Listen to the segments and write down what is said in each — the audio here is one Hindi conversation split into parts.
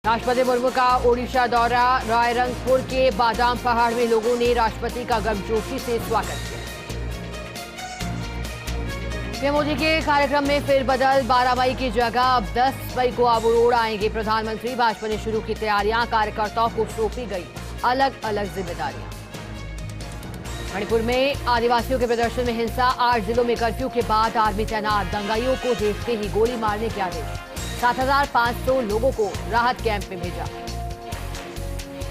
राष्ट्रपति मुर्मू का ओडिशा दौरा। रायरंगपुर के बादाम पहाड़ में लोगों ने राष्ट्रपति का गर्मजोशी से स्वागत किया। पीएम मोदी के कार्यक्रम में फेरबदल। 12 मई की जगह अब 10 मई को अबरोड़ आएंगे प्रधानमंत्री। भाजपा ने शुरू की तैयारियां। कार्यकर्ताओं को सौंपी गई अलग अलग जिम्मेदारियां। मणिपुर में आदिवासियों के प्रदर्शन में हिंसा। 8 जिलों में कर्फ्यू के बाद आर्मी तैनात। दंगाइयों को देखते ही गोली मारने के आदेश। 7,500 लोगों को राहत कैंप में भेजा।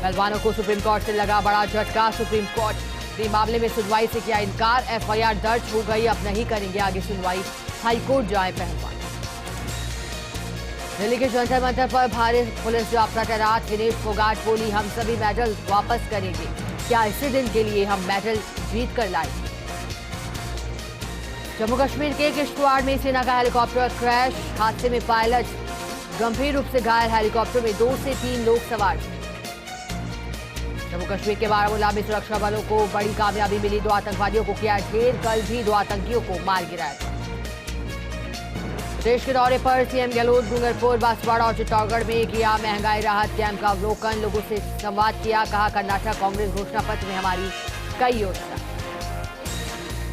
पहलवानों को सुप्रीम कोर्ट से लगा बड़ा झटका। सुप्रीम कोर्ट ने मामले में सुनवाई से किया इनकार। एफआईआर दर्ज हो गई, अब नहीं करेंगे आगे सुनवाई। हाईकोर्ट जाए पहलवान। दिल्ली के जंतर मंतर पर भारी पुलिस जाब्ता तैनात। विनेश फोगाट बोली, हम सभी मेडल वापस करेंगे। क्या इसी दिन के लिए हम मेडल जीत कर लाए। जम्मू कश्मीर के किश्तवाड़ में सेना का हेलीकॉप्टर क्रैश। हादसे में पायलट गंभीर रूप से घायल। हेलीकॉप्टर में 2 से 3 लोग सवार। जम्मू कश्मीर के बारामूला में सुरक्षा बलों को बड़ी कामयाबी मिली। 2 आतंकवादियों को किया ढेर। कल भी 2 आतंकियों को मार गिराया था। देश के दौरे पर सीएम गहलोत डूंगरपुर, बांसवाड़ा और चित्तौड़गढ़ में किया महंगाई राहत कैंप का अवलोकन। लोगों से संवाद किया। कहा, कर्नाटक कांग्रेस घोषणा पत्र में हमारी कई योजना।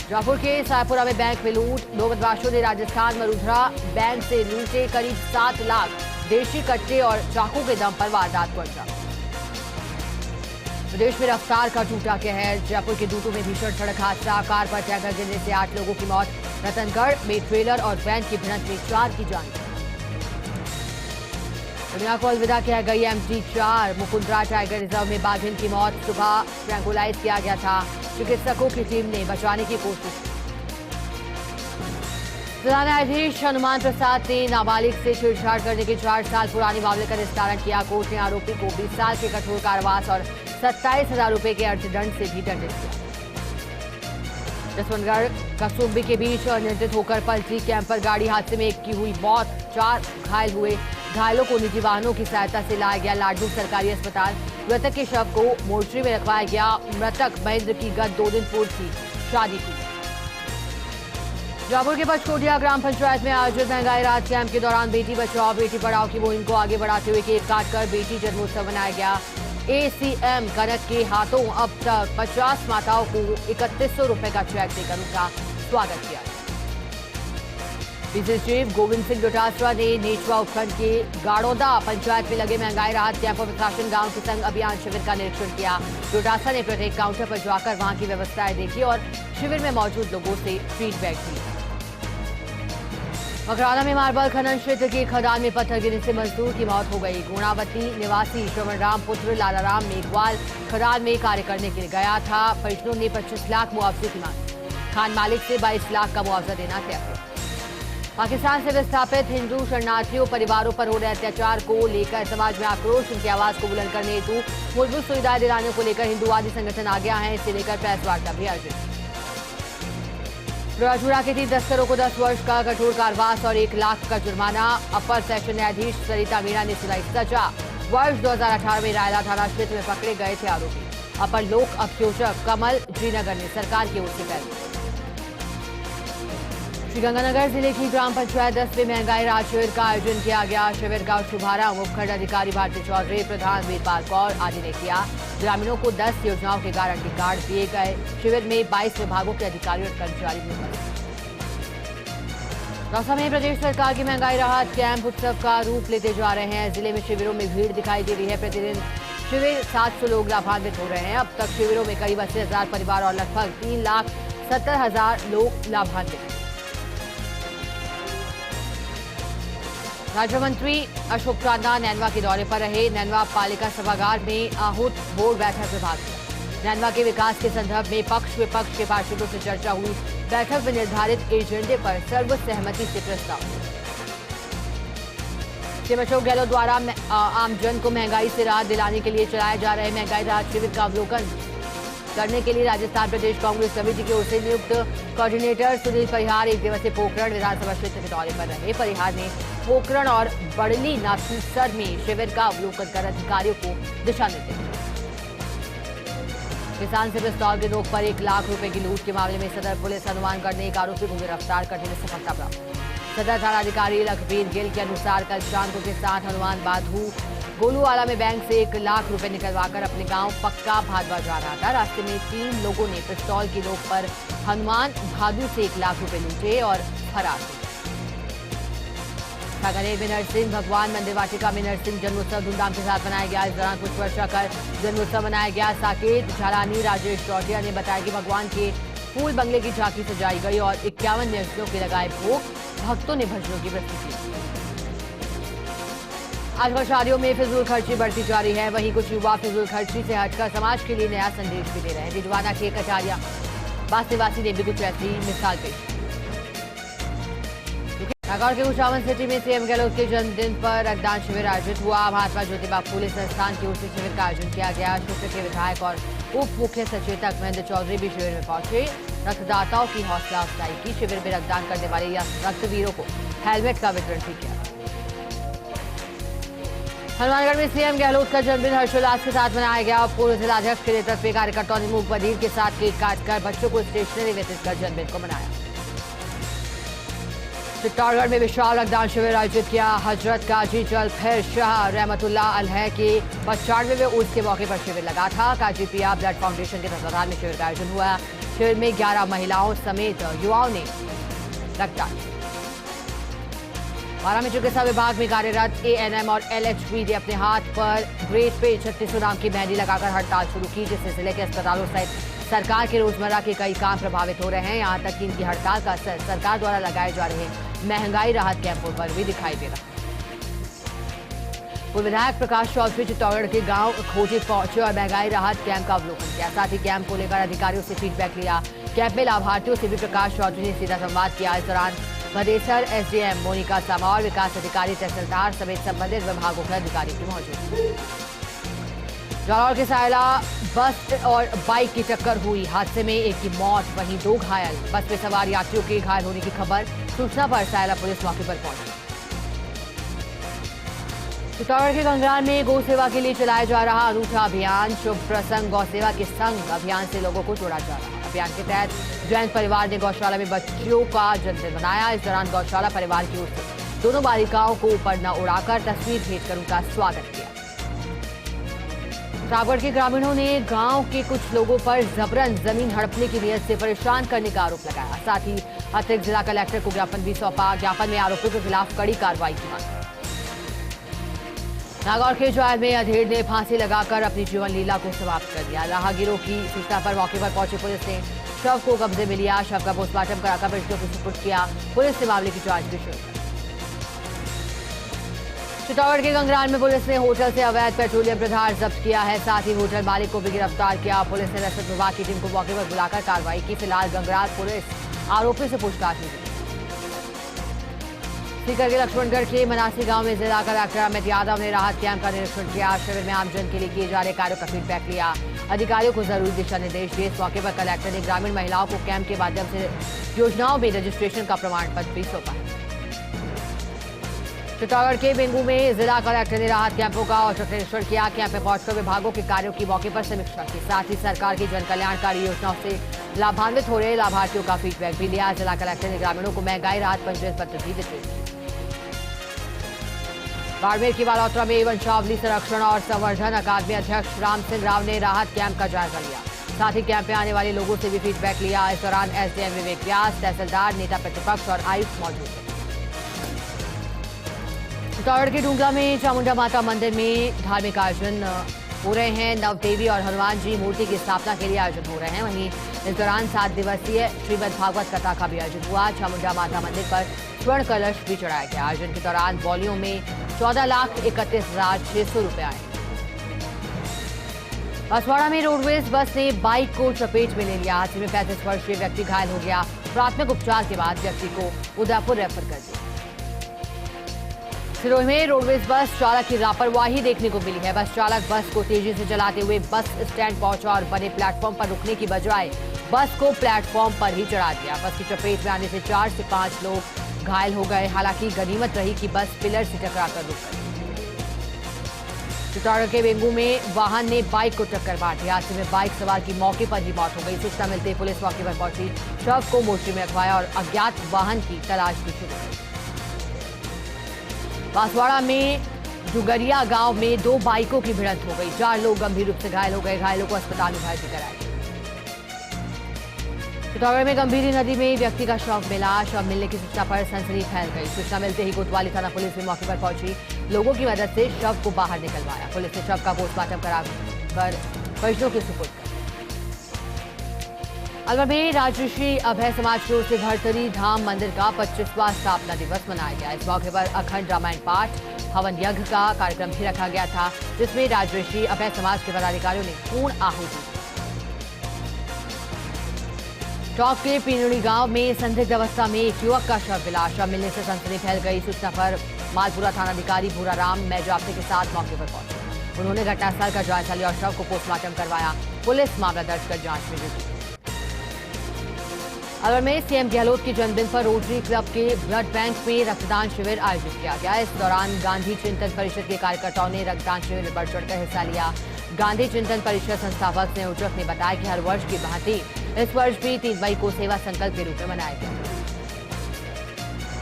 जयपुर के सायपुरा में बैंक में लूट। 2 बदमाशों ने राजस्थान मरुधरा बैंक से लूटे करीब 7 लाख। देशी कट्टे और चाकू के दम पर वारदात को अंजाम। प्रदेश में रफ्तार का टूटा कहर। जयपुर के दूतों में भीषण सड़क हादसा। कार पर टैंकर गिरने से 8 लोगों की मौत। रतनगढ़ में ट्रेलर और वैन की भिड़ंत में 4 की जान। दुनिया को अलविदा कह गई MT4। मुकुंदरा टाइगर रिजर्व में बाघिन की मौत। सुबह ट्रैंकुलाइज किया गया था। चिकित्सकों की टीम ने बचाने की कोशिश की। जिला न्यायाधीश हनुमान प्रसाद ने नाबालिग से छेड़छाड़ करने के 4 साल पुराने मामले का निस्तारण किया। कोर्ट ने आरोपी को 20 साल के कठोर कारावास और 27,000 रुपए के अर्थदंड से भी दंडित किया। जसवंतगढ़ कसुम्बी के बीच अनियंत्रित होकर पलटी कैंपर गाड़ी। हादसे में 1 की हुई मौत, 4 घायल हुए। घायलों को निजी वाहनों की सहायता से लाया गया लाडू सरकारी अस्पताल। मृतक के शव को मोर्चरी में रखवाया गया। मृतक महेंद्र की गत 2 दिन पूर्व की शादी थी। जयपुर के पचकोटिया ग्राम पंचायत में आयोजित महंगाई राहत कैंप के दौरान बेटी बचाओ बेटी पढ़ाओ की मुहिम को आगे बढ़ाते हुए केक काटकर बेटी जन्मोत्सव मनाया गया। ACM कनक के हाथों अब तक 50 माताओं को 3100 रुपए का चेक देकर उनका स्वागत किया। डीसी चीफ गोविंद सिंह डोटासरा ने नेचवा उपखंड के गाड़ौदा पंचायत में लगे महंगाई राहत कैंप और प्रशासन गांव के संग अभियान शिविर का निरीक्षण किया। डोटासरा ने प्रत्येक काउंटर पर जाकर वहां की व्यवस्थाएं देखी और शिविर में मौजूद लोगों से फीडबैक दी। मकराना में मार्बल खनन क्षेत्र की खदान में पत्थर गिरने से मजदूर की मौत हो गई। गुणावती निवासी श्रवण राम पुत्र लालाराम मेघवाल खदान में कार्य करने के लिए गया था। परिजनों ने 25 लाख मुआवजे की मांग। खान मालिक से 22 लाख का मुआवजा देना तय किया। पाकिस्तान से विस्थापित हिंदू शरणार्थियों परिवारों पर हो रहे अत्याचार को लेकर समाज में आक्रोश। उनकी आवाज को बुलंद करने हेतु मूलभूत सुविधाएं दिलाने को लेकर हिंदुवादी संगठन आगे आए हैं। इसे लेकर प्रेस वार्ता भी आयोजित। राजपुरा के 3 तस्करों को 10 वर्ष का कठोर कारावास और 1 लाख का जुर्माना। अपर सेशन न्यायाधीश सरिता मीणा ने सुनाई सजा। वर्ष 2018 में रायला थाना क्षेत्र में पकड़े गए थे आरोपी। अपर लोक अभियोजक कमल श्रीनगर ने सरकार की ओर से पैरवी। श्रीगंगानगर जिले की ग्राम पंचायत 10 में महंगाई राहत शिविर का आयोजन किया गया। शिविर का शुभारंभ उपखंड अधिकारी भारती चौधरी, प्रधान वीरपाल कौर आदि ने किया। ग्रामीणों को 10 योजनाओं के गारंटी कार्ड दिए गए। शिविर में 22 विभागों के अधिकारी और कर्मचारी भी उपस्थित। दौसा में प्रदेश सरकार की महंगाई राहत कैंप उत्सव का रूप लेते जा रहे हैं। जिले में शिविरों में भीड़ दिखाई दे रही है। प्रतिदिन शिविर 700 लोग लाभान्वित हो रहे हैं। अब तक शिविरों में करीब 80,000 परिवार और लगभग 3,70,000 लोग लाभान्वित। राज्य मंत्री अशोक चांदना नैनवा के दौरे पर रहे। नैनवा पालिका सभागार में आहूत बोर्ड बैठक में भाग लिया। नैनवा के विकास के संदर्भ में पक्ष विपक्ष के पार्षदों से चर्चा हुई। बैठक में निर्धारित एजेंडे पर सर्वसहमति से प्रस्ताव। सीएम अशोक गहलोत द्वारा आमजन को महंगाई से राहत दिलाने के लिए चलाए जा रहे महंगाई राहत शिविर का अवलोकन करने के लिए राजस्थान प्रदेश कांग्रेस कमेटी की ओर से नियुक्त कोऑर्डिनेटर सुनील परिहार 1 दिवसीय पोखरण विधानसभा क्षेत्र के दौरे पर रहे। परिहार ने पोखरण और बड़ली नाथूसर में शिविर का अवलोकन कर अधिकारियों को दिशा निर्देश दिए। किसान से पिस्तौल की नोक पर 1 लाख रुपए की लूट के मामले में सदर पुलिस हनुमानगढ़ ने एक आरोपी को गिरफ्तार करने में सफलता प्राप्त। सदर थानाधिकारी लखबीर गिल के अनुसार कल शाम को के साथ हनुमान बाधू गोलूवाला में बैंक से 1 लाख रुपए निकलवाकर अपने गांव पक्का भादवा जा रहा था। रास्ते में 3 लोगों ने पिस्तौल की नोक पर हनुमान भादू से 1 लाख रुपए लूटे और फरार हो गए। सांगानेर में नरसिंह भगवान मंदिर वाटिका में नरसिंह जन्मोत्सव धूमधाम के साथ मनाया गया। इस दौरान पुष्प वर्षा कर जन्मोत्सव मनाया गया। साकेत झालानी राजेश चौटिया ने बताया कि भगवान के फूल बंगले की झांकी सजाई गई और 51 निर्जलों के लगाए भोग। भक्तों ने भजनों की प्रस्तुति की। आजकल शादियों में फिजूल खर्ची बढ़ती जा रही है। वहीं कुछ युवा फिजूल खर्ची से हटकर समाज के लिए नया संदेश भी दे रहे हैं। डिडवाना के कचारिया बास निवासी ने भी कुछ ऐसी मिसाल पेश की। नागौर के कुचामन सिटी में सीएम गहलोत के जन्मदिन पर रक्तदान शिविर आयोजित हुआ। महात्मा ज्योतिबा फूले संस्थान की ओर से शिविर का आयोजन किया गया। क्षेत्र के विधायक और उप मुख्य सचेतक महेंद्र चौधरी भी शिविर में पहुंचे। रक्तदाताओं की हौसला अफजाई की। शिविर में रक्तदान करने वाले या रक्तवीरों को हेलमेट का वितरण भी किया। हनुमानगढ़ में सीएम गहलोत का जन्मदिन हर्षोल्लास के साथ मनाया गया। पूर्व जिलाध्यक्ष के नेतृत्व में कार्यकर्ताओं ने मूंग बधिर के साथ केक काटकर बच्चों को स्टेशनरी वितरित कर जन्मदिन को मनाया। चित्तौड़गढ़ में विशाल रक्तदान शिविर आयोजित किया। हजरत काजी जलफेर शाह रहमतुल्लाह अलैह के 95वें उर्स के मौके पर शिविर लगा था। काजी पिया ब्लड फाउंडेशन के तत्वाधान में शिविर का आयोजन हुआ। शिविर में 11 महिलाओं समेत युवाओं ने रक्तदान। बारां चिकित्सा विभाग में कार्यरत एएनएम और एलएचबी ने अपने हाथ पर ग्रेड पे 36 नाम की मेहंदी लगाकर हड़ताल शुरू की, जिससे जिले के अस्पतालों सहित सरकार के रोजमर्रा के कई काम प्रभावित हो रहे हैं। यहां तक कि इनकी हड़ताल का असर सरकार द्वारा लगाए जा रहे महंगाई राहत कैंपों पर भी दिखाई दे रहा। पूर्व विधायक प्रकाश चौधरी चित्तौड़गढ़ के गांव खोजी पहुंचे और महंगाई राहत कैंप का अवलोकन किया। साथ ही कैंप को लेकर अधिकारियों से फीडबैक लिया। कैंप में लाभार्थियों से भी प्रकाश चौधरी ने सीधा संवाद किया। इस दौरान भदेसर एसडीएम मोनिका सामा और विकास अधिकारी तहसीलदार समेत संबंधित विभागों के अधिकारी भी मौजूद। जालौर के सायला बस और बाइक की टक्कर हुई। हादसे में एक की मौत, वहीं 2 घायल। बस में सवार यात्रियों के घायल होने की खबर सूचना पर सायला पुलिस मौके पर पहुंची। चित्तौड़गढ़ के गंगरान में गौ सेवा के लिए चलाया जा रहा अनूठा अभियान शुभ प्रसंग गौ सेवा के संग अभियान से लोगों को जोड़ा जा रहा। अभियान के तहत जैन परिवार ने गौशाला में बच्चियों का जन्मदिन मनाया। इस दौरान गौशाला परिवार की ओर से दोनों बालिकाओं को ऊपर न उड़ाकर तस्वीर भेजकर उनका स्वागत किया। प्रतापगढ़ के ग्रामीणों ने गांव के कुछ लोगों पर जबरन जमीन हड़पने की नीयत से परेशान करने का आरोप लगाया। साथ ही अतिरिक्त जिला कलेक्टर को ज्ञापन भी सौंपा। ज्ञापन में आरोपियों के खिलाफ कड़ी कार्रवाई की मांग। नागौर के जायल में अधेड़ ने फांसी लगाकर अपनी जीवन लीला को समाप्त कर दिया। राहगीरों की सूचना पर मौके पर पहुंची पुलिस ने शव को कब्जे में लिया। शव का पोस्टमार्टम कराकर परिजनों को सुपुर्द किया। पुलिस ने मामले की जांच भी शुरू की। चित्तौड़गढ़ के गंगरान में पुलिस ने होटल से अवैध पेट्रोलियम पदार्थ जब्त किया है। साथ ही होटल मालिक को भी गिरफ्तार किया। पुलिस ने रसद विभाग की टीम को मौके पर बुलाकर कार्रवाई की। फिलहाल गंगरान पुलिस आरोपी से पूछताछ में जुटी। सीकर के लक्ष्मणगढ़ के मनासी गांव में जिला कलेक्टर अमित यादव ने राहत कैंप का निरीक्षण किया। शिविर में आमजन के लिए किए जा रहे कार्यों का फीडबैक लिया। अधिकारियों को जरूरी दिशा निर्देश दिए। इस मौके पर कलेक्टर ने ग्रामीण महिलाओं को कैंप के माध्यम से योजनाओं में रजिस्ट्रेशन का प्रमाण पत्र भी सौंपा। चित्तौड़गढ़ के बेंगू में जिला कलेक्टर ने राहत कैंपों का औचक निरीक्षण किया। कैंप में पहुंचकर विभागों के कार्यों की मौके पर समीक्षा की। साथ ही सरकार की जन कल्याणकारी योजनाओं से लाभान्वित हो रहे लाभार्थियों का फीडबैक भी लिया। जिला कलेक्टर ने ग्रामीणों को महंगाई राहत पंजीयन पत्र भी वितरित किए। बाड़मेर की बालौत्रा में वंशावली संरक्षण और संवर्धन अकादमी अध्यक्ष राम सिंह राव ने राहत कैंप का जायजा लिया। साथ ही कैंप में आने वाले लोगों से भी फीडबैक लिया। इस दौरान एसडीएम विवेक व्यास, तहसीलदार, नेता प्रतिपक्ष और आयुक्त मौजूद थे। चित्तौड़गढ़ के डूंगला में चामुंडा माता मंदिर में धार्मिक आयोजन हो रहे हैं। नवदेवी और हनुमान जी मूर्ति की स्थापना के लिए आयोजन हो रहे हैं। वहीं इस दौरान 7 दिवसीय श्रीमद् भागवत कथा का भी आयोजन हुआ। चामुंडा माता मंदिर पर स्वर्ण कलश भी चढ़ाया गया। आयोजन के दौरान बौलियों में 14,31,600 रुपए आए। बांसवाड़ा में रोडवेज बस ने बाइक को चपेट में ले लिया। हादसे में 35 वर्षीय व्यक्ति घायल हो गया। प्राथमिक उपचार के बाद व्यक्ति को उदयपुर रेफर कर दिया। सिरोही में रोडवेज बस चालक की लापरवाही देखने को मिली है। बस चालक बस को तेजी से चलाते हुए बस स्टैंड पहुंचा और बने प्लेटफॉर्म पर रुकने की बजाय बस को प्लेटफॉर्म पर ही चढ़ा दिया। बस की चपेट में आने से 4 से 5 लोग घायल हो गए। हालांकि गनीमत रही कि बस पिलर से टकराकर रुक गई। चित्तौड़गढ़ के बेंगू में वाहन ने बाइक को टक्कर मार दी। हादसे में बाइक सवार की मौके पर ही मौत हो गई। सूचना मिलते ही पुलिस मौके पर पहुंची, शव को मोर्चे में रखवाया और अज्ञात वाहन की तलाश भी शुरू की। बांसवाड़ा में जुगरिया गांव में 2 बाइकों की भिड़ंत हो गई। 4 लोग गंभीर रूप से घायल हो गए। घायलों को अस्पताल में भर्ती कराया। चित्तौड़गढ़ में गंभीरी नदी में व्यक्ति का शव मिला। शव मिलने की सूचना पर सनसनी फैल गई। सूचना मिलते ही कोतवाली थाना पुलिस भी मौके पर पहुंची। लोगों की मदद से शव को बाहर निकलवाया। पुलिस ने शव का पोस्टमार्टम कराकर परिजनों के सुपुर्द किया। अलवर में राजऋषि अभय समाज की ओर से भरतरी धाम मंदिर का 25वां स्थापना दिवस मनाया गया। इस मौके पर अखंड रामायण पाठ, हवन यज्ञ का कार्यक्रम भी रखा गया था, जिसमें राजऋषि अभय समाज के पदाधिकारियों ने पूर्ण आहुति दी। टॉप के पिनुड़ी गांव में संदिग्ध अवस्था में एक युवक का शव मिला। शव मिलने से सनसनी फैल गई। सूचना पर मालपुरा थानाधिकारी भूराराम मैजाप्ते के साथ मौके पर पहुंचे। उन्होंने घटनास्थल का जायजा लिया और शव को पोस्टमार्टम करवाया। पुलिस मामला दर्ज कर जांच में जुटी। अलवर में सीएम गहलोत के जन्मदिन पर रोटरी क्लब के ब्लड बैंक में रक्तदान शिविर आयोजित किया गया। इस दौरान गांधी चिंतन परिषद के कार्यकर्ताओं ने रक्तदान शिविर में बढ़ चढ़कर हिस्सा लिया। गांधी चिंतन परिषद संस्थापक संयोजक ने बताया कि हर वर्ष की भांति इस वर्ष भी 3 मई को सेवा संकल्प के रूप में मनाया गया।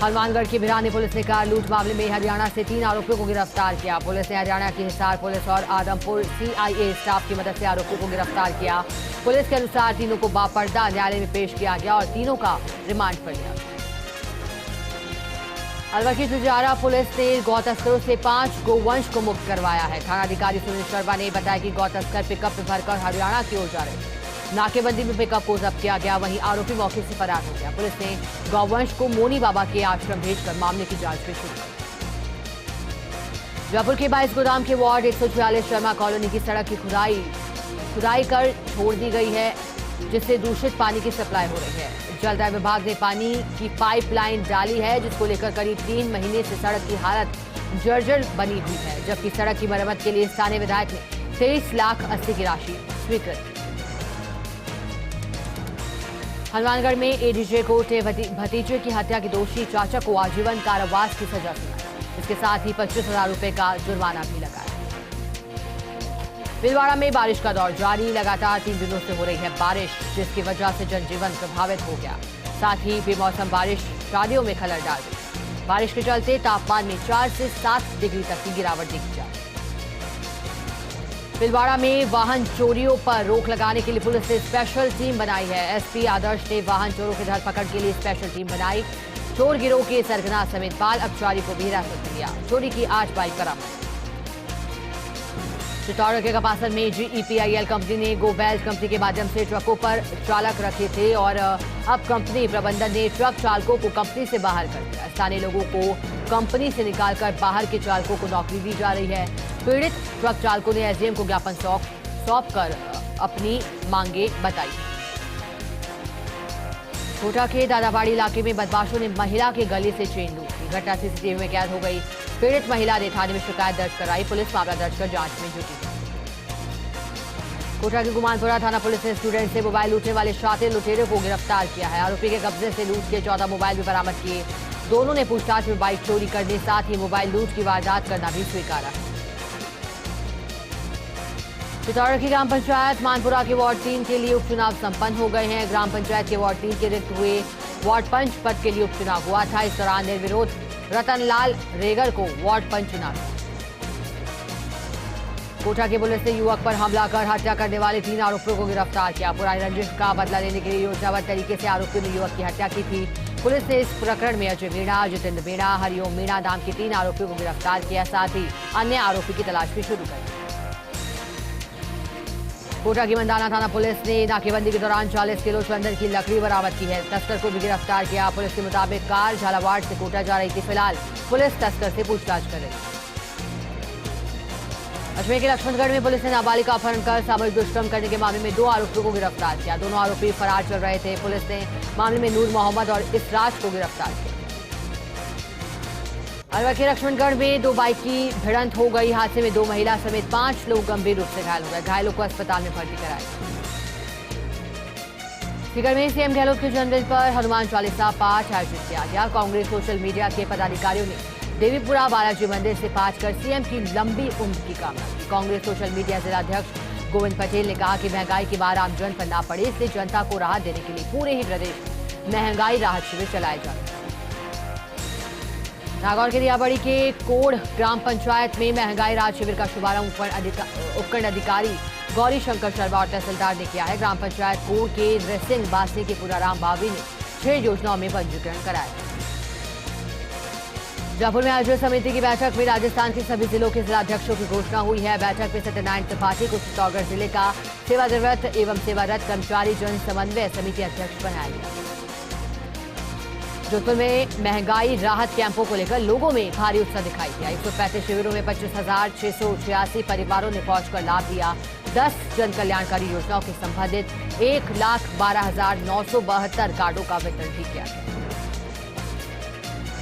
हनुमानगढ़ की भिरानी पुलिस ने कार लूट मामले में हरियाणा से 3 आरोपियों को गिरफ्तार किया। पुलिस ने हरियाणा की हिसार पुलिस और आदमपुर सीआईए स्टाफ की मदद से आरोपियों को गिरफ्तार किया। पुलिस के अनुसार तीनों को बापर्दा न्यायालय में पेश किया गया और तीनों का रिमांड पर लिया। अलवर की जुजारा पुलिस ने गौ तस्करों से 5 गोवंश को मुक्त करवाया है। थानाधिकारी सुनील शर्मा ने बताया कि गौ तस्कर पिकअप में भरकर हरियाणा की ओर जा रहे थे। नाकेबंदी में पिकअप को जब्त किया गया, वहीं आरोपी मौके से फरार हो गया। पुलिस ने गौवंश को मोनी बाबा के आश्रम भेजकर मामले की जांच भी शुरू की। जयपुर के 22 गोदाम के वार्ड 146 शर्मा कॉलोनी की सड़क की खुदाई कर छोड़ दी गई है, जिससे दूषित पानी की सप्लाई हो रही है। जलदाय विभाग ने पानी की पाइपलाइन डाली है, जिसको लेकर करीब 3 महीने से सड़क की हालत जर्जर बनी हुई है, जबकि सड़क की मरम्मत के लिए स्थानीय विधायक ने 23,80,000 की राशि स्वीकृत की। हनुमानगढ़ में एडीजे कोर्ट ने भतीजे की हत्या के दोषी चाचा को आजीवन कारावास की सजा सुनाई। इसके साथ ही 25,000 रुपए का जुर्माना भी लगाया। भीलवाड़ा में बारिश का दौर जारी। लगातार 3 दिनों से हो रही है बारिश, जिसकी वजह से जनजीवन प्रभावित हो गया। साथ ही बेमौसम बारिश शादियों में खलल डाल दी। बारिश के चलते तापमान में 4 से 7 डिग्री तक की गिरावट देखी जा रही है। भीलवाड़ा में वाहन चोरियों पर रोक लगाने के लिए पुलिस ने स्पेशल टीम बनाई है। एसपी आदर्श ने वाहन चोरों की धरपकड़ के लिए स्पेशल टीम बनाई। चोर गिरोह के सरगना समेत बाल अपचारी को भी हिरासत में लिया। चोरी की 8 बाइक बरामद। चित्तौड़गढ़ के कपासन में जीईपीआईएल कंपनी ने गो बेल्ट कंपनी के माध्यम से ट्रकों पर चालक रखे थे और अब कंपनी प्रबंधन ने ट्रक चालकों को कंपनी से बाहर कर दिया। स्थानीय लोगों को कंपनी से निकालकर बाहर के चालकों को नौकरी दी जा रही है। पीड़ित ट्रक चालकों ने एसडीएम को ज्ञापन सौंप कर अपनी मांगे बताई। कोटा के दादाबाड़ी इलाके में बदमाशों ने महिला के गले से चेन लूट ली। घटना सीसीटीवी में कैद हो गई। पीड़ित महिला ने थाने में शिकायत दर्ज कराई। पुलिस मामला दर्ज कर जांच में जुटी। कोटा के गुमानपुरा थाना पुलिस ने स्टूडेंट से मोबाइल लूटने वाले शातिर लुटेरे को गिरफ्तार किया है। आरोपी के कब्जे से लूट के 14 मोबाइल भी बरामद किए। दोनों ने पूछताछ में बाइक चोरी करने साथ ही मोबाइल लूट की वारदात करना भी स्वीकारा। चित्तौड़गढ़ की ग्राम पंचायत मानपुरा के वार्ड 3 के लिए उपचुनाव संपन्न हो गए हैं। ग्राम पंचायत के वार्ड 3 के रिक्त हुए वार्ड पंच पद के लिए उपचुनाव हुआ था। इस दौरान निर्विरोध रतनलाल रेगर को वार्ड पंच चुना। कोटा की पुलिस ने युवक पर हमला कर हत्या करने वाले 3 आरोपियों को गिरफ्तार किया। पुरानी रंजिश का बदला लेने के लिए योजनाबद्ध तरीके से आरोपियों ने युवक की हत्या की थी। पुलिस ने इस प्रकरण में अजय मीणा, जितेंद्र मीणा, हरिओम मीणा नाम के 3 आरोपियों को गिरफ्तार किया। साथ ही अन्य आरोपी की तलाश भी शुरू कर दी। कोटा की मंदाना थाना पुलिस ने नाकेबंदी के दौरान 40 किलो चंदन की लकड़ी बरामद की है। तस्कर को भी गिरफ्तार किया। पुलिस के मुताबिक कार झालावाड़ से कोटा जा रही थी। फिलहाल पुलिस तस्कर से पूछताछ कर रही है। अजमेर के लक्ष्मणगढ़ में पुलिस ने नाबालिग का अपहरण कर सामूहिक दुष्कर्म करने के मामले में 2 आरोपियों को गिरफ्तार किया। दोनों आरोपी फरार चल रहे थे। पुलिस ने मामले में नूर मोहम्मद और इसराज को गिरफ्तार किया। अलवर के लक्ष्मणगढ़ में 2 बाइक की भिड़ंत हो गई। हादसे में 2 महिला समेत 5 लोग गंभीर रूप से घायल हो गए। घायलों को अस्पताल में भर्ती कराया। सीकर में सीएम गहलोत के जन्मदिन पर हनुमान चालीसा पाठ आयोजित किया गया। कांग्रेस सोशल मीडिया के पदाधिकारियों ने देवीपुरा बालाजी मंदिर से पाठ कर सीएम की लंबी उम्र की कामना की। कांग्रेस सोशल मीडिया जिलाध्यक्ष गोविंद पटेल ने कहा कि महंगाई की मार आमजन पर ना पड़े, इसलिए जनता को राहत देने के लिए पूरे ही प्रदेश में महंगाई राहत शिविर चलाए जा रहे हैं। नागौर के दियाबड़ी के कोड़ ग्राम पंचायत में महंगाई राहत शिविर का शुभारंभ उपखंड अधिकारी गौरी शंकर शर्मा और तहसीलदार ने किया है। ग्राम पंचायत कोड़ के ड्रेसिंग बासी के पुराराम बावी ने 6 योजनाओं में पंजीकरण कराया। जयपुर में आयोजित समिति की बैठक में राजस्थान के सभी जिलों के जिलाध्यक्षों की घोषणा हुई है। बैठक में सत्यनारायण त्रिपाठी को चित्तौड़गढ़ जिले का सेवानिवृत्त एवं सेवारत कर्मचारी जन समन्वय समिति अध्यक्ष बनाया गया। जोधपुर में महंगाई राहत कैंपों को लेकर लोगों में भारी उत्साह दिखाई दिया। 135 शिविरों में 25,686 परिवारों ने पहुंचकर लाभ लिया। 10 जन कल्याणकारी योजनाओं के संबंधित 1,12,972 कार्डों का वितरण भी किया गया।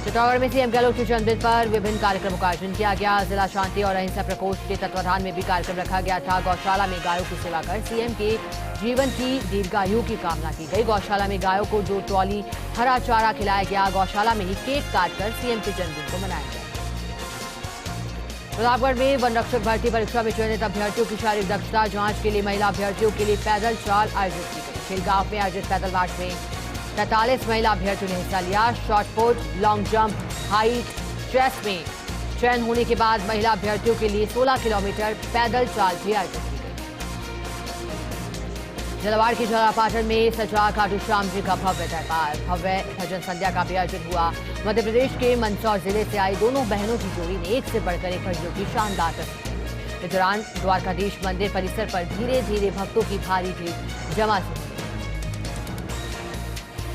चित्तौड़गढ़ में सीएम गहलोत के जन्मदिन पर विभिन्न कार्यक्रमों का आयोजन किया गया। जिला शांति और अहिंसा प्रकोष्ठ के तत्वाधान में भी कार्यक्रम रखा गया था। गौशाला में गायों की सेवा कर सीएम के जीवन की दीर्घायु की कामना की गई। गौशाला में गायों को 2 ट्रॉली हरा चारा खिलाया गया। गौशाला में ही केक काटकर सीएम के जन्मदिन को मनाया गया। प्रतापगढ़ में वन रक्षक भर्ती परीक्षा में चयनित अभ्यर्थियों की शारीरिक दक्षता जांच के लिए महिला अभ्यर्थियों के लिए पैदल चाल आयोजित की गई। खेलगांव में आयोजित पैदल मार्च में 43 महिला अभ्यर्थियों ने हिस्सा लिया। Shot put, long jump, height, chess में चयन होने के बाद महिला अभ्यर्थियों के लिए 16 किलोमीटर पैदल चाल भी आयोजित की गई। झालावाड़ के झलापाटन में सजा खाटू श्याम जी का भव्य भजन संध्या का भी आयोजन हुआ। मध्य प्रदेश के मंदसौर जिले से आई दोनों बहनों की जोड़ी ने एक से बढ़कर एक भजनों की शानदार प्रस्तुति। इस दौरान द्वारकाधीश मंदिर परिसर पर धीरे धीरे भक्तों की भारी भीड़ जमा सी।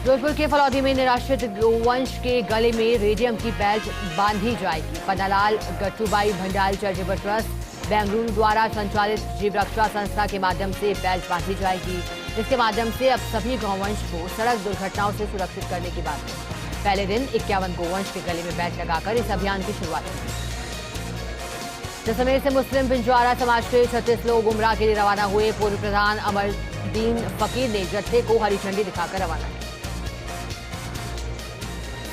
जोधपुर के फलौदी में निराश्रित गोवंश के गले में रेडियम की बेल्ट बांधी जाएगी। पन्नालाल गट्टूबाई भंडाल चैरिटेबल ट्रस्ट बेंगलुरु द्वारा संचालित जीव रक्षा संस्था के माध्यम से बेल्ट बांधी जाएगी। इसके माध्यम से अब सभी गौवंश को सड़क दुर्घटनाओं से सुरक्षित करने की बात है। पहले दिन 51 गोवंश के गले में बेल्ट लगाकर इस अभियान की शुरुआत की। जैसलमेर से मुस्लिम पिंजवारा समाज के 36 लोग उमरा के लिए रवाना हुए। पूर्व प्रधान अमरदीन फकीर ने जत्थे को हरी झंडी दिखाकर रवाना किया।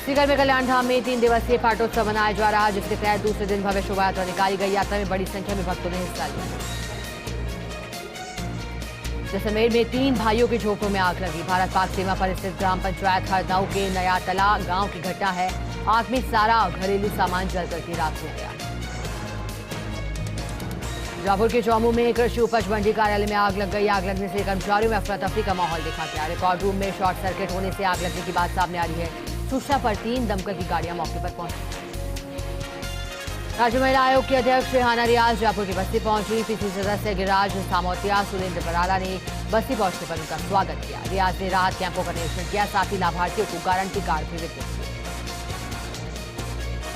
सीकर में कल्याण धाम में 3 दिवसीय पाटोत्सव मनाया जा रहा है, जिसके तहत दूसरे दिन भव्य शोभा यात्रा निकाली गई। यात्रा में बड़ी संख्या में भक्तों ने हिस्सा लिया। जैसलमेर में 3 भाइयों की झोपड़ों में आग लगी। भारत पाक सीमा पर स्थित ग्राम पंचायत हरदाऊ के नया तला गांव की घटना है। आग में सारा घरेलू सामान जलकर के राख हो गया। जयपुर के चौमू में कृषि उपज मंडी कार्यालय में आग लग गई। आग लगने से कर्मचारियों में अफरा तफरी का माहौल देखा गया। रिकॉर्ड रूम में शॉर्ट सर्किट होने से आग लगने की बात सामने आ रही है। सूचना पर 3 दमकल की गाड़ियां मौके पर पहुंची। राज्य महिला आयोग की अध्यक्ष रेहाना रियाज जयपुर की बस्ती पहुंची। पीसी सदस्य गिरिराज सामोतिया सुरेंद्र बराला ने बस्ती पहुंचने पर उनका स्वागत किया। रियाज ने राहत कैंपों का निरीक्षण किया, साथ ही लाभार्थियों को गारंटी कार्ड भी वितरित किए।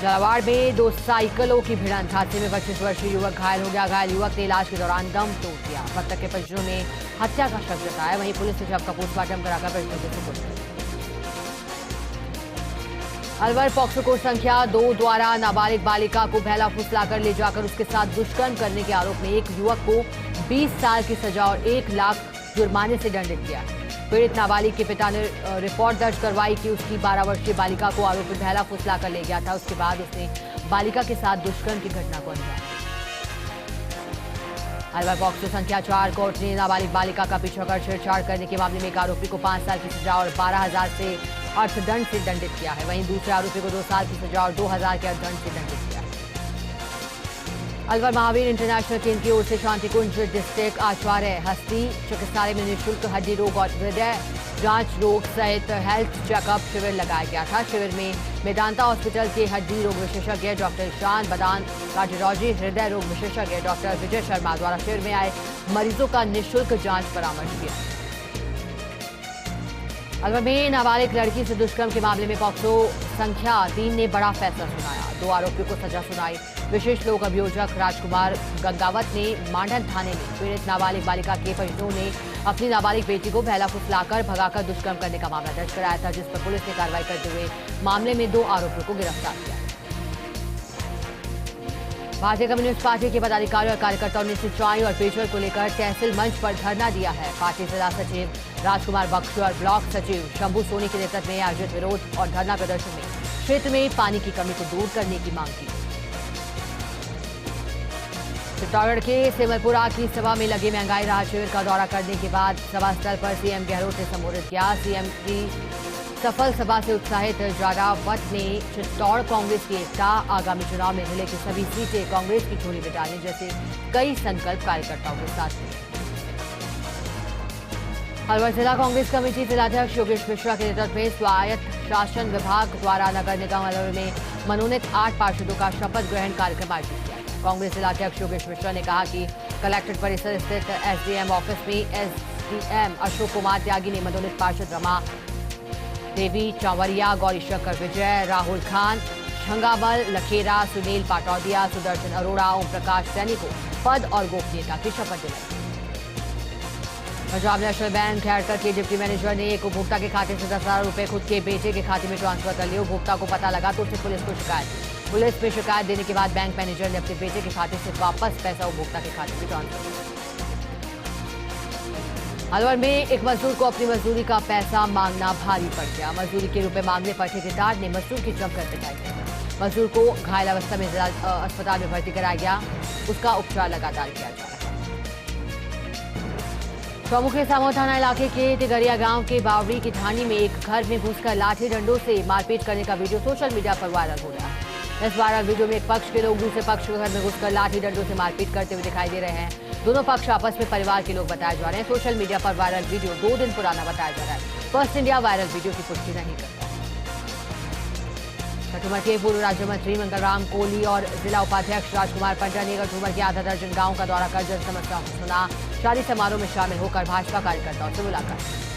झालावाड़ में 2 साइकिलों की भिड़ंत हादसे में 25 वर्षीय युवक घायल हो गया। घायल युवक ने इलाज के दौरान दम तोड़ दिया। मृतक के परिजनों ने हत्या का शक जताया। वहीं पुलिस ने शव का पोस्टमार्टम कराकर परिजनों के सुपुर्द किया। अलवर पॉक्सो कोर्ट संख्या 2 द्वारा नाबालिग बालिका को बहला फुसलाकर ले जाकर उसके साथ दुष्कर्म करने के आरोप में एक युवक को 20 साल की सजा और 1 लाख जुर्माने से दंडित किया। पीड़ित नाबालिग के पिता ने रिपोर्ट दर्ज करवाई कि उसकी 12 वर्षीय बालिका को आरोपी बहला फुसलाकर ले गया था। उसके बाद उसने बालिका के साथ दुष्कर्म की घटना को अंजाम दिया। अलवर पॉक्सो संख्या 4 कोर्ट ने नाबालिग बालिका का पीछा कर छेड़छाड़ करने के मामले में एक आरोपी को 5 साल की सजा और 12,000 से अर्थदंड से दंडित किया है। वहीं दूसरे आरोपी को 2 साल की सजा और 2,000 के अर्थदंड से दंडित किया है। अलवर महावीर इंटरनेशनल केंद्र की ओर से शांतिकुंज डिस्ट्रिक्ट आचार्य हस्ती चिकित्सालय में निःशुल्क हड्डी रोग और हृदय जांच रोग सहित हेल्थ चेकअप शिविर लगाया गया था। शिविर में मेदांता हॉस्पिटल के हड्डी रोग विशेषज्ञ डॉक्टर ईशान बदान, कार्डियोलॉजी हृदय रोग विशेषज्ञ डॉक्टर विजय शर्मा द्वारा शिविर में आए मरीजों का निःशुल्क जांच परामर्श किया। अलवर में नाबालिग लड़की से दुष्कर्म के मामले में पॉक्सो संख्या 3 ने बड़ा फैसला सुनाया। 2 आरोपियों को सजा सुनाई। विशेष लोक अभियोजक राजकुमार गंगावत ने मांडन थाने में पीड़ित नाबालिग बालिका के परिजनों ने अपनी नाबालिग बेटी को बहला फुसलाकर भगाकर दुष्कर्म करने का मामला दर्ज कराया था, जिस पर पुलिस ने कार्रवाई करते हुए मामले में 2 आरोपियों को गिरफ्तार किया। भारतीय कम्युनिस्ट पार्टी के पदाधिकारियों और कार्यकर्ताओं ने सिंचाई और पेयजल को लेकर तहसील मंच पर धरना दिया है। पार्टी जिला सचिव राजकुमार बख्शी और ब्लॉक सचिव शंभू सोनी के नेतृत्व में आयोजित विरोध और धरना प्रदर्शन में क्षेत्र में पानी की कमी को दूर करने की मांग की। चित्तौड़गढ़ के सेमलपुरा की सभा में लगे महंगाई राहत शिविर का दौरा करने के बाद सभा स्थल पर सीएम गहलोत ने संबोधित किया। सीएम की सफल सभा से उत्साहित जारावत ने चित्तौड़ कांग्रेस की एकता, आगामी चुनाव में जिले की सभी सीटें कांग्रेस की झोली में डालने जैसे कई संकल्प कार्यकर्ताओं के साथ लिए। अलवर जिला कांग्रेस कमेटी जिलाध्यक्ष योगेश मिश्रा के नेतृत्व में स्वायत्त शासन विभाग द्वारा नगर निगम अलवर में मनोनीत 8 पार्षदों का शपथ ग्रहण कार्यक्रम आयोजित किया। कांग्रेस जिलाध्यक्ष योगेश मिश्रा ने कहा कि कलेक्ट्रेट परिसर स्थित एसडीएम ऑफिस में एसडीएम अशोक कुमार त्यागी ने मनोनीत पार्षद रमा देवी चावरिया, गौरी शंकर विजय, राहुल खान, छंगाबल लखेरा, सुनील पाटौदिया, सुदर्शन अरोड़ा, ओम प्रकाश सैनी को पद और गोपनीयता की शपथ दिलाई। पंजाब नेशनल बैंक खैरकर के डिप्टी मैनेजर ने एक उपभोक्ता के खाते से 10,000 रुपए खुद के बेटे के खाते में ट्रांसफर कर लिए। उपभोक्ता को पता लगा तो उसने पुलिस को शिकायत दी। पुलिस में शिकायत देने के बाद बैंक मैनेजर ने अपने बेटे के खाते से वापस पैसा उपभोक्ता के खाते में ट्रांसफर किया। अलवर में एक मजदूर को अपनी मजदूरी का पैसा मांगना भारी पड़ गया। मजदूरी के रुपए मांगने पर ठेकेदार ने मजदूर की जमकर पिटाई की। मजदूर को घायल अवस्था में जिला अस्पताल में भर्ती कराया गया। उसका उपचार लगातार किया जा रहा है। प्रमुख सामो थाना इलाके के तिगरिया गांव के बावड़ी की ढाणी में एक घर में घुसकर लाठी डंडों से मारपीट करने का वीडियो सोशल मीडिया पर वायरल हो रहा है। इस वायरल वीडियो में एक पक्ष के लोग दूसरे पक्ष के घर में घुसकर लाठी डंडों से मारपीट करते हुए दिखाई दे रहे हैं। दोनों पक्ष आपस में परिवार के लोग बताए जा रहे हैं। सोशल मीडिया पर वायरल वीडियो 2 दिन पुराना बताया जा रहा है। फर्स्ट इंडिया वायरल वीडियो की पुष्टि नहीं करता। गठुमर के पूर्व राज्य मंत्री मंगलराम कोहली और जिला उपाध्यक्ष राजकुमार पंड्या ने गठुमर के आधा दर्जन गांव का दौरा कर जन समस्याओं को सुना। शादी समारोह में शामिल होकर भाजपा कार्यकर्ताओं से मुलाकात।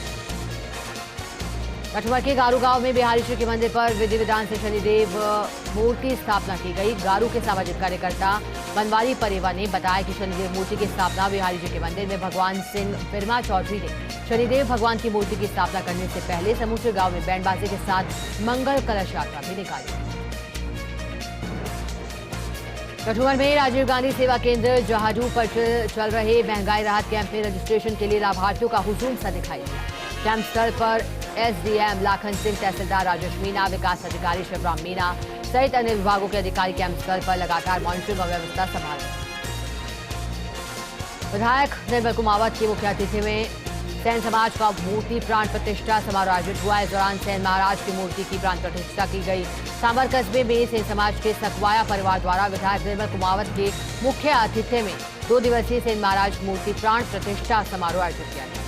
गठुमर के गारू गांव में बिहारी जी के मंदिर पर विधि विधान से शनिदेव मूर्ति स्थापना की गई। गारू के सामाजिक कार्यकर्ता बनवारी परेवा ने बताया कि शनिदेव मूर्ति की स्थापना बिहारी जी के मंदिर में भगवान सिंह बिरमा चौधरी ने शनिदेव भगवान की मूर्ति की स्थापना करने से पहले समूचे गांव में बैंडबाजी के साथ मंगल कलश यात्रा भी निकाली। गठुमर में राजीव गांधी सेवा केंद्र जहाजू पर चल रहे महंगाई राहत कैंप में रजिस्ट्रेशन के लिए लाभार्थियों का हुजूम सा दिखाई दिया। कैंप स्थल पर एसडीएम लाखन सिंह, तहसीलदार राजेश मीना, विकास अधिकारी शिवराम मीना सहित अन्य विभागों के अधिकारी कैंप स्थल पर लगातार मॉनिटरिंग और व्यवस्था संभाल रहे हैं। विधायक निर्मल कुमावत की मुख्य अतिथि में सेन समाज का मूर्ति प्राण प्रतिष्ठा समारोह आयोजित हुआ। इस दौरान सेन महाराज की मूर्ति की प्राण प्रतिष्ठा की गई। सांबर कस्बे में सेन समाज के सकवाया परिवार द्वारा विधायक निर्मल कुमावत के मुख्य आतिथ्य में 2 दिवसीय सेन महाराज मूर्ति प्राण प्रतिष्ठा समारोह आयोजित किया गया।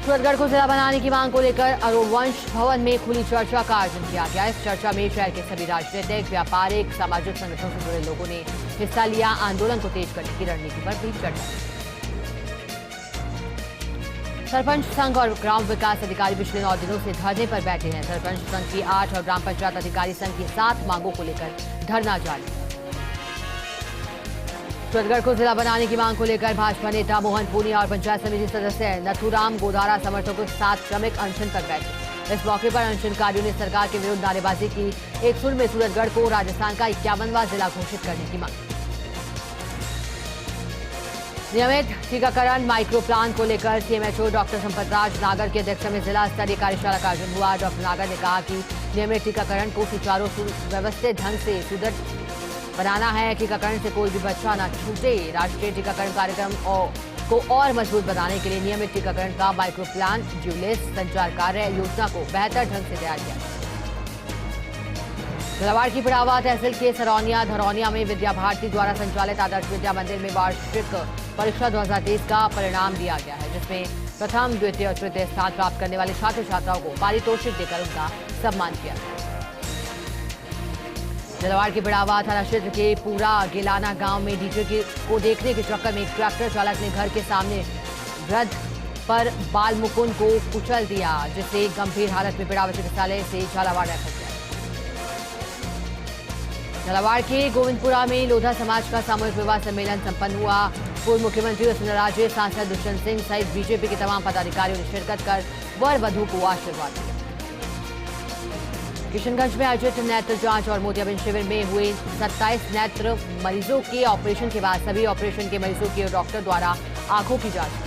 सूरतगढ़ को जिला बनाने की मांग को लेकर अरुणवंश भवन में खुली चर्चा का आयोजन किया गया। इस चर्चा में शहर के सभी राजनीतिक, व्यापारिक, सामाजिक संगठनों से जुड़े लोगों ने हिस्सा लिया। आंदोलन को तेज करने की रणनीति पर भी चर्चा की। सरपंच संघ और ग्राम विकास अधिकारी पिछले 9 दिनों से धरने पर बैठे हैं। सरपंच संघ की 8 और ग्राम पंचायत अधिकारी संघ की 7 मांगों को लेकर धरना जारी। सूरतगढ़ को जिला बनाने की मांग को लेकर भाजपा नेता मोहन पूनिया और पंचायत समिति सदस्य नथुराम गोदारा समर्थकों के साथ श्रमिक अनशन पर बैठे। इस मौके पर अनशनकारियों ने सरकार के विरुद्ध नारेबाजी की। एक सुर में सूरतगढ़ को राजस्थान का 51वां जिला घोषित करने की मांग। नियमित टीकाकरण माइक्रो प्लान को लेकर सीएमएचओ डॉक्टर संपतराज नागर की अध्यक्षता में जिला स्तरीय कार्यशाला का आयोजन हुआ। डॉक्टर नागर ने कहा कि नियमित टीकाकरण को सुचारू व्यवस्थित ढंग से सुदृढ़ बनाना है। टीकाकरण से कोई भी बच्चा न छूटे। राष्ट्रीय टीकाकरण कार्यक्रम को और मजबूत बनाने के लिए नियमित टीकाकरण का माइक्रो प्लान, ड्यूलिस्ट संचार कार्य योजना को बेहतर ढंग से तैयार किया। झालावाड़ की पिड़ावा तहसील के सरौनिया धरौनिया में विद्या भारती द्वारा संचालित आदर्श विद्या मंदिर में वार्षिक परीक्षा 2023 का परिणाम दिया गया है, जिसमें प्रथम, द्वितीय और तृतीय स्थान प्राप्त करने वाले छात्र छात्राओं को पारितोषिक देकर उनका सम्मान किया। झालावाड़ के बिड़ावा थाना क्षेत्र के पूरा गिलाना गांव में डीजे को देखने के चक्कर में एक ट्रैक्टर चालक ने घर के सामने वृद्ध पर बाल मुकुंद को कुचल दिया, जिसे गंभीर हालत में बिड़ावा चिकित्सालय से झालावाड़ रेफर किया। झालावाड़ के गोविंदपुरा में लोधा समाज का सामूहिक विवाह सम्मेलन संपन्न हुआ। पूर्व मुख्यमंत्री वसुंधरा राजे, सांसद दुष्यंत सिंह सहित बीजेपी के तमाम पदाधिकारियों ने शिरकत कर वर वधू को आशीर्वाद दिया। किशनगंज में आयोजित नेत्र जांच और मोतियाबिंद शिविर में हुए 27 नेत्र मरीजों के ऑपरेशन के बाद सभी ऑपरेशन के मरीजों के डॉक्टर द्वारा आंखों की जांच की गई।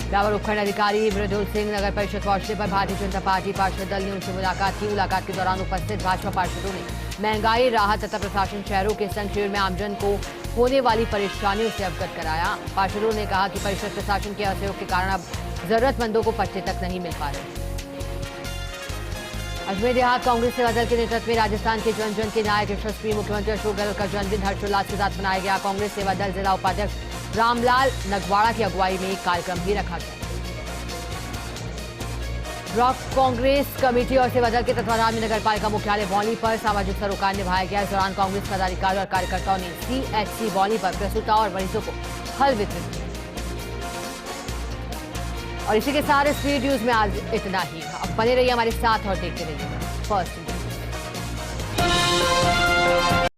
ब्यावर उपखंड अधिकारी मृदुल सिंह नगर परिषद पहुंचने पर भारतीय जनता पार्टी पार्षद दल ने उनसे मुलाकात की। मुलाकात के दौरान उपस्थित भाजपा पार्षदों ने महंगाई राहत तथा प्रशासन शहरों के संघ शिविर में आमजन को होने वाली परेशानियों से अवगत कराया। पार्षदों ने कहा कि परिषद प्रशासन के असहयोग के कारण अब जरूरतमंदों को पट्टे तक नहीं मिल पा रहे। अजमेर देहात कांग्रेस सेवा दल के नेतृत्व में राजस्थान के जन के नायक यशस्वी मुख्यमंत्री अशोक गहलोत का जन्मदिन हर्षोल्लास के साथ मनाया गया। कांग्रेस सेवा दल जिला उपाध्यक्ष रामलाल नगवाड़ा की अगुवाई में एक कार्यक्रम भी रखा गया। ब्लॉक कांग्रेस कमेटी और सेवा दल के तत्वाधान में नगर पालिका मुख्यालय बौली पर सामाजिक सरोकार निभाया गया। इस दौरान कांग्रेस पदाधिकारी और कार्यकर्ताओं ने सीएचसी बौली पर प्रसूता और मरीजों को फल वितरित किए। और इसी के साथ स्पीड न्यूज में आज इतना ही। अब बने रहिए हमारे साथ और देखते रहिए फर्स्ट न्यूज।